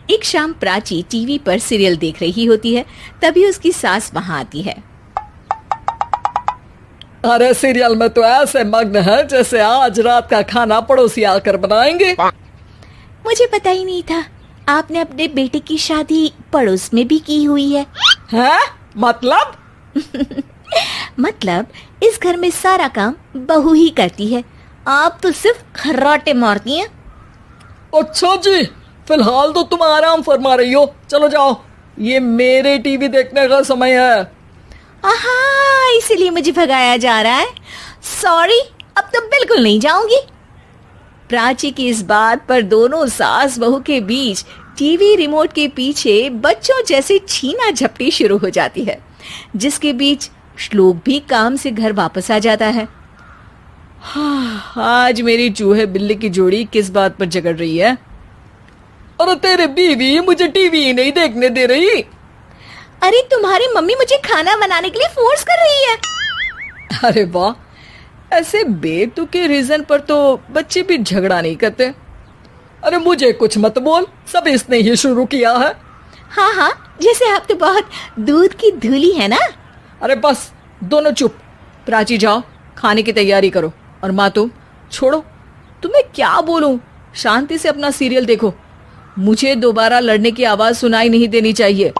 एक शाम प्राची टीवी पर सीरियल देख रही होती है। तभी उसकी सास वहां आती है। अरे सीरियल में तो ऐसे मग्न है जैसे आज रात का खाना पड़ोसी आकर बनाएंगे। मुझे पता ही नहीं था आपने अपने बेटे की शादी पड़ोस में भी की हुई है। हैं? मतलब? मतलब इस घर में सारा काम बहू ही करती है, आप तो सिर्फ खर्राटे मारती हैं। अच्छा जी, फिलहाल तो तुम आराम फरमा रही हो। चलो जाओ, ये मेरे टीवी देखने का समय है। आहा, इसीलिए मुझे भगाया जा रहा है। सॉरी, अब तो बिल्कुल नहीं जाऊंगी। प्राची की इस बात पर दोनों सास बहू के बीच टीवी रिमोट के पीछे बच्चों जैसे छीना झपटी शुरू हो जाती है, जिसके बीच श्लोक भी काम से घर वापस आ जाता है। आज मेरी चूहे बिल्ली की जोड़ी किस बात पर झगड़ रही है? अरे तेरे बीवी मुझे टीवी ही नहीं देखने दे रही। अरे तुम्हारी मम्मी मुझे खाना बनाने के लिए फोर्स कर रही है। अरे वाह, ऐसे बेतुके रीजन पर तो बच्चे भी झगड़ा नहीं करते। अरे मुझे कुछ मत बोल, सब इसने ही शुरू किया है। हाँ हाँ, जैसे आप तो बहुत दूध की धूली है ना। अरे बस, दोनों चुप। प्राची जाओ, खाने की तैयारी करो। और माँ तुम छोड़ो, तुम्हें क्या बोलूं, शांति से अपना सीरियल देखो। मुझे दोबारा लड़ने की आवाज सुनाई नहीं देनी चाहिए।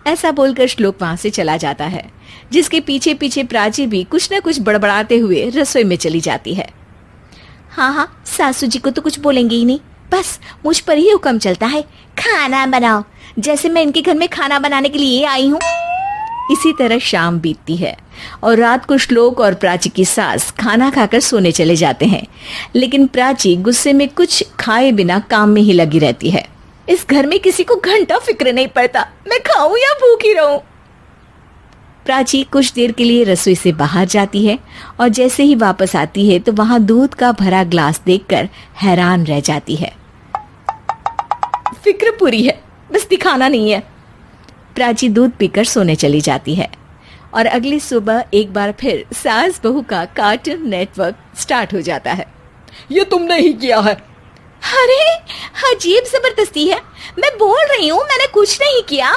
ऐसा बोलकर श्लोक वहां से चला जाता है, जिसके पीछे पीछे प्राची भी कुछ न कुछ बड़बड़ाते हुए रसोई में चली जाती है। हाँ हाँ, सासू जी को तो कुछ बोलेंगे ही नहीं, बस मुझ पर ही हुक्म चलता है, खाना बनाओ, जैसे मैं इनके घर में खाना बनाने के लिए आई हूँ। इसी तरह शाम बीतती है और रात को श्लोक और प्राची की सास खाना खाकर सोने चले जाते हैं, लेकिन प्राची गुस्से में कुछ खाए बिना काम में ही लगी रहती है। इस घर में किसी को घंटा फिक्र नहीं पड़ता, मैं खाऊं या भूखी रहूं। प्राची कुछ देर के लिए रसोई से बाहर जाती है और जैसे ही वापस आती है तो वहां दूध का भरा ग्लास देखकर हैरान रह जाती है। फिक्र पूरी है, बस दिखाना नहीं है। प्राची दूध पीकर सोने चली जाती है और अगली सुबह एक बार फिर सास बहू का कार्टून नेटवर्क स्टार्ट हो जाता है। ये तुमने ही किया है। अरे अजीब जबरदस्ती है, मैं बोल रही हूँ मैंने कुछ नहीं किया।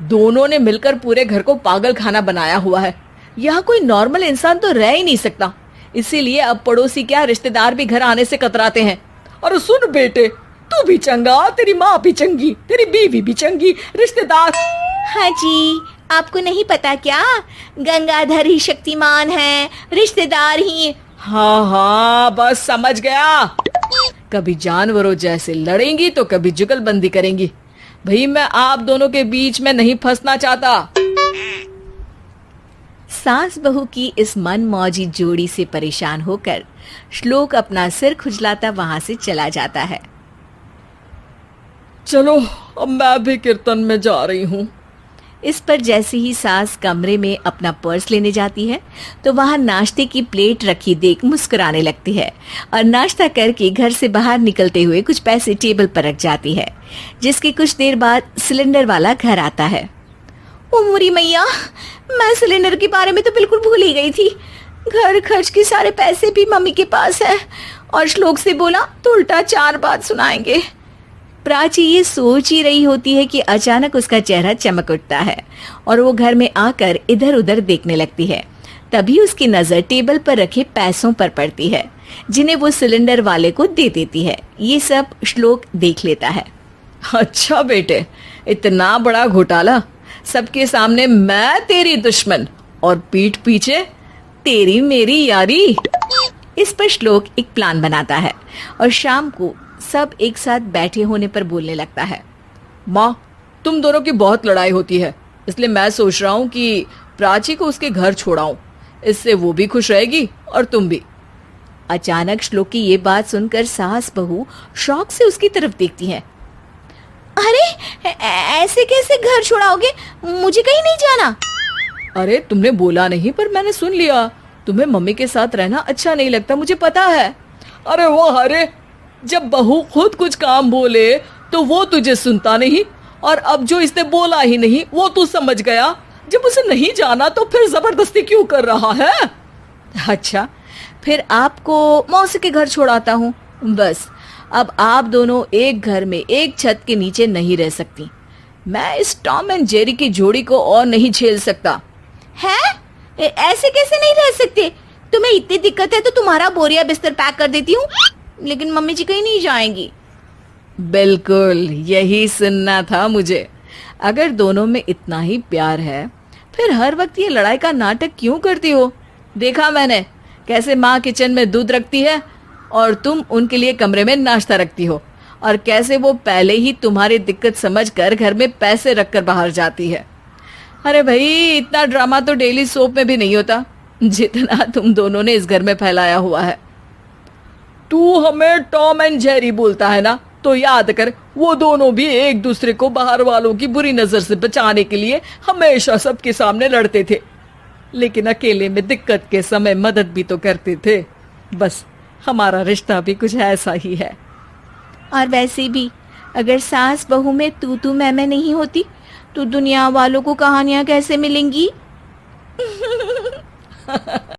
दोनों ने मिलकर पूरे घर को पागल खाना बनाया हुआ है। यहाँ कोई नॉर्मल इंसान तो रह ही नहीं सकता, इसीलिए अब पड़ोसी क्या रिश्तेदार भी घर आने से कतराते हैं। और सुन बेटे, तू भी चंगा, तेरी माँ भी चंगी, तेरी बीवी भी चंगी, रिश्तेदार। हाँ जी, आपको नहीं पता क्या, गंगाधर ही शक्तिमान है, रिश्तेदार ही। हाँ हाँ, बस समझ गया। कभी जानवरों जैसे लड़ेंगी तो कभी जुगलबंदी करेंगी। भाई मैं आप दोनों के बीच में नहीं फंसना चाहता। सास बहू की इस मनमौजी जोड़ी से परेशान होकर श्लोक अपना सिर खुजलाता वहां से चला जाता है। चलो अब मैं भी कीर्तन में जा रही हूँ। इस पर जैसे ही सास कमरे में अपना पर्स लेने जाती है तो वहां नाश्ते की प्लेट रखी देख मुस्कुराने लगती है और नाश्ता करके घर से बाहर निकलते हुए कुछ पैसे टेबल पर रख जाती है, जिसके कुछ देर बाद सिलेंडर वाला घर आता है। ओ मुरी मैया, मैं सिलेंडर के बारे में तो बिल्कुल भूल ही गई थी। घर खर्च के सारे पैसे भी मम्मी के पास है और श्लोक से बोला तो उल्टा 4 बात सुनाएंगे। प्राची ये सोच ही रही होती है कि अचानक उसका चेहरा चमक उठता है और वो घर में आकर इधर उधर देखने लगती है। तभी उसकी नजर टेबल पर रखे पैसों पर पड़ती है, जिन्हें वो सिलेंडर वाले को दे देती है। ये सब श्लोक देख लेता है। अच्छा बेटे, इतना बड़ा घोटाला, सबके सामने मैं तेरी दुश्मन और पीठ पीछे तेरी मेरी यारी। इस पर श्लोक एक प्लान बनाता है और शाम को सब एक साथ बैठे होने पर बोलने लगता है। माँ, तुम दोनों की बहुत लड़ाई होती है, इसलिए मैं सोच रहा हूँ कि प्राची को उसके घर छोड़ाऊं। इससे वो भी खुश रहेगी और तुम भी। अचानक श्लोक की ये बात सुनकर सास बहू शौक से उसकी तरफ देखती है। अरे ऐसे कैसे घर छोड़ाओगे, मुझे कहीं नहीं जाना। अरे तुमने बोला नहीं पर मैंने सुन लिया, तुम्हें मम्मी के साथ रहना अच्छा नहीं लगता, मुझे पता है। अरे वो अरे, जब बहू खुद कुछ काम बोले तो वो तुझे सुनता नहीं, और अब जो इसने बोला ही नहीं वो तू समझ गया। जब उसे नहीं जाना तो फिर जबरदस्ती क्यों कर रहा है? अच्छा, फिर आपको मौसी के घर छोड़ाता हूँ, बस अब आप दोनों एक घर में एक छत के नीचे नहीं रह सकती। मैं इस टॉम एंड जेरी की जोड़ी को और नहीं झेल सकता। है? ऐसे कैसे नहीं रह सकते? तुम्हें इतनी दिक्कत है तो तुम्हारा बोरिया बिस्तर पैक कर देती हूँ, लेकिन मम्मी जी कहीं नहीं जाएंगी। बिल्कुल यही सुनना था मुझे। अगर दोनों में इतना ही प्यार है फिर हर वक्त ये लड़ाई का नाटक क्यों करती हो? देखा मैंने कैसे माँ किचन में दूध रखती है और तुम उनके लिए कमरे में नाश्ता रखती हो, और कैसे वो पहले ही तुम्हारी दिक्कत समझकर घर में पैसे रखकर बाहर जाती है। अरे भाई, इतना ड्रामा तो डेली सोप में भी नहीं होता जितना तुम दोनों ने इस घर में फैलाया हुआ है। तू हमें टॉम एंड जेरी बोलता है ना, तो याद कर वो दोनों भी एक दूसरे को बाहर वालों की बुरी नजर से बचाने के लिए हमेशा सबके सामने लड़ते थे, लेकिन अकेले में दिक्कत के समय मदद भी तो करते थे। बस हमारा रिश्ता भी कुछ ऐसा ही है। और वैसे भी अगर सास बहू में तू मैं नहीं होती तो दुनिया वालों को कहानियां कैसे मिलेंगी?